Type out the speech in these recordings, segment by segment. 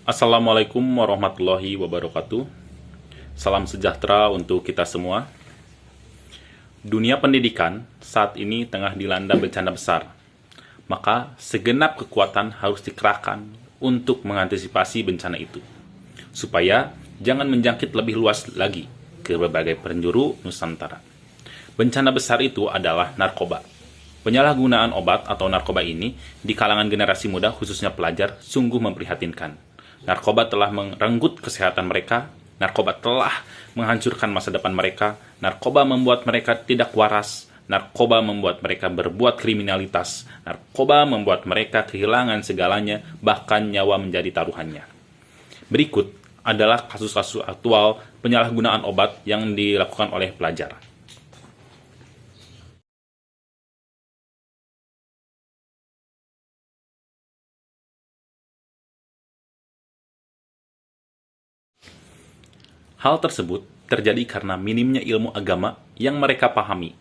Assalamualaikum warahmatullahi wabarakatuh. Salam sejahtera untuk kita semua. Dunia pendidikan saat ini tengah dilanda bencana besar. Maka segenap kekuatan harus dikerahkan untuk mengantisipasi bencana itu. Supaya jangan menjangkit lebih luas lagi ke berbagai penjuru Nusantara. Bencana besar itu adalah narkoba. Penyalahgunaan obat atau narkoba ini di kalangan generasi muda khususnya pelajar sungguh memprihatinkan. Narkoba telah merenggut kesehatan mereka, narkoba telah menghancurkan masa depan mereka, narkoba membuat mereka tidak waras, narkoba membuat mereka berbuat kriminalitas, narkoba membuat mereka kehilangan segalanya, bahkan nyawa menjadi taruhannya. Berikut adalah kasus-kasus aktual penyalahgunaan obat yang dilakukan oleh pelajar. Hal tersebut terjadi karena minimnya ilmu agama yang mereka pahami,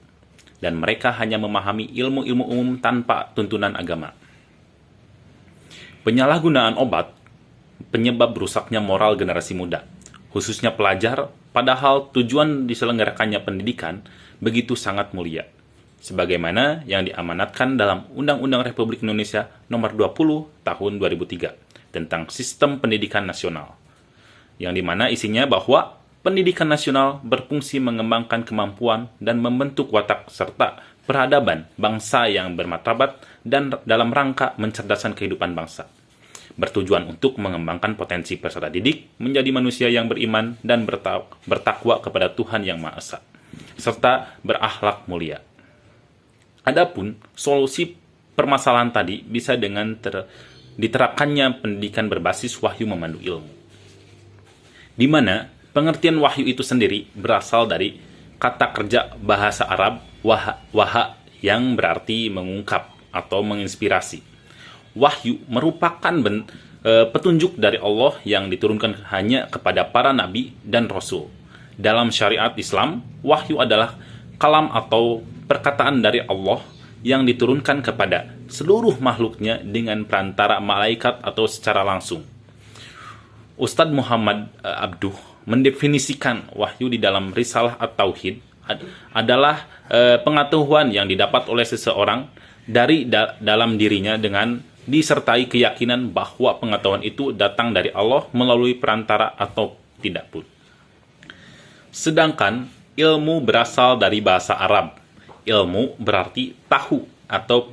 dan mereka hanya memahami ilmu-ilmu umum tanpa tuntunan agama. Penyalahgunaan obat penyebab rusaknya moral generasi muda, khususnya pelajar, padahal tujuan diselenggarakannya pendidikan begitu sangat mulia. Sebagaimana yang diamanatkan dalam Undang-Undang Republik Indonesia Nomor 20 Tahun 2003 tentang Sistem Pendidikan Nasional, yang dimana isinya bahwa pendidikan nasional berfungsi mengembangkan kemampuan dan membentuk watak serta peradaban bangsa yang bermartabat dan dalam rangka mencerdaskan kehidupan bangsa. Bertujuan untuk mengembangkan potensi peserta didik menjadi manusia yang beriman dan bertakwa kepada Tuhan Yang Maha Esa, serta berakhlak mulia. Adapun solusi permasalahan tadi bisa dengan diterapkannya pendidikan berbasis wahyu memandu ilmu, di mana pengertian wahyu itu sendiri berasal dari kata kerja bahasa Arab waha yang berarti mengungkap atau menginspirasi. Wahyu merupakan petunjuk dari Allah yang diturunkan hanya kepada para nabi dan rasul. Dalam syariat Islam, wahyu adalah kalam atau perkataan dari Allah yang diturunkan kepada seluruh makhluknya dengan perantara malaikat atau secara langsung. Ustadz Muhammad Abduh mendefinisikan wahyu di dalam Risalah At-Tauhid adalah pengetahuan yang didapat oleh seseorang dari dalam dirinya dengan disertai keyakinan bahwa pengetahuan itu datang dari Allah melalui perantara atau tidak pun. Sedangkan ilmu berasal dari bahasa Arab. Ilmu berarti tahu atau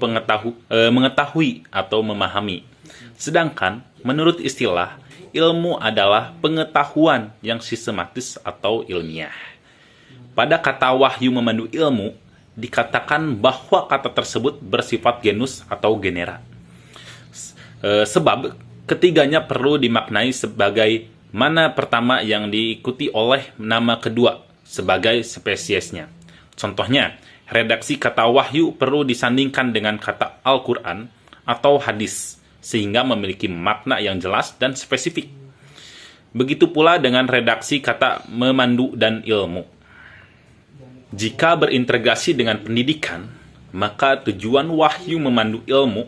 mengetahui atau memahami. Sedangkan menurut istilah, ilmu adalah pengetahuan yang sistematis atau ilmiah. Pada kata wahyu memandu ilmu, dikatakan bahwa kata tersebut bersifat genus atau genera. Sebab ketiganya perlu dimaknai sebagai mana pertama yang diikuti oleh nama kedua sebagai spesiesnya. Contohnya, redaksi kata wahyu perlu disandingkan dengan kata Al-Quran atau hadis, sehingga memiliki makna yang jelas dan spesifik. Begitu pula dengan redaksi kata memandu dan ilmu. Jika berintegrasi dengan pendidikan, maka tujuan wahyu memandu ilmu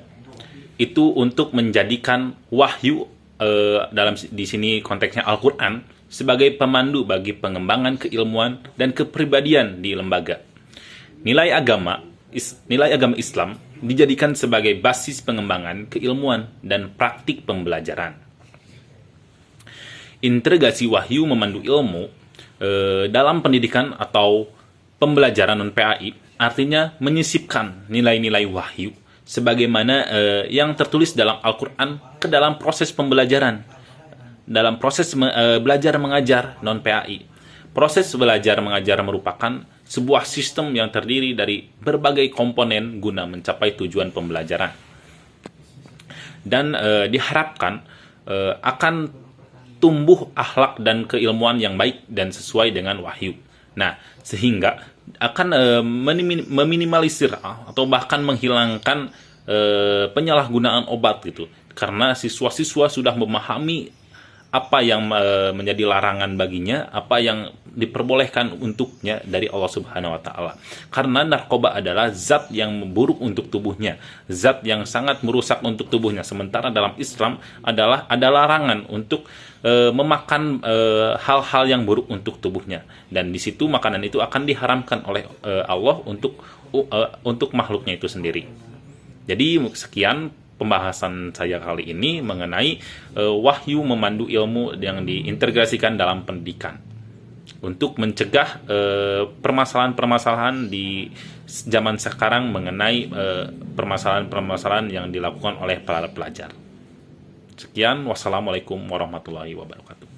itu untuk menjadikan wahyu di sini konteksnya Al-Quran sebagai pemandu bagi pengembangan keilmuan dan kepribadian di lembaga. Nilai agama Islam dijadikan sebagai basis pengembangan keilmuan dan praktik pembelajaran. Integrasi wahyu memandu ilmu dalam pendidikan atau pembelajaran non-PAI artinya menyisipkan nilai-nilai wahyu sebagaimana yang tertulis dalam Al-Quran ke dalam proses pembelajaran, dalam proses belajar mengajar non-PAI. Proses belajar mengajar merupakan sebuah sistem yang terdiri dari berbagai komponen guna mencapai tujuan pembelajaran. Dan diharapkan akan tumbuh akhlak dan keilmuan yang baik dan sesuai dengan wahyu. Nah, sehingga akan meminimalisir atau bahkan menghilangkan penyalahgunaan obat gitu. Karena siswa-siswa sudah memahami apa yang menjadi larangan baginya, apa yang diperbolehkan untuknya dari Allah Subhanahu wa taala. Karena narkoba adalah zat yang buruk untuk tubuhnya, zat yang sangat merusak untuk tubuhnya. Sementara dalam Islam ada larangan untuk memakan hal-hal yang buruk untuk tubuhnya, dan di situ makanan itu akan diharamkan oleh Allah untuk makhluknya itu sendiri. Jadi sekian pembahasan saya kali ini mengenai wahyu memandu ilmu yang diintegrasikan dalam pendidikan untuk mencegah permasalahan-permasalahan di zaman sekarang mengenai permasalahan-permasalahan yang dilakukan oleh para pelajar. Sekian, wassalamualaikum warahmatullahi wabarakatuh.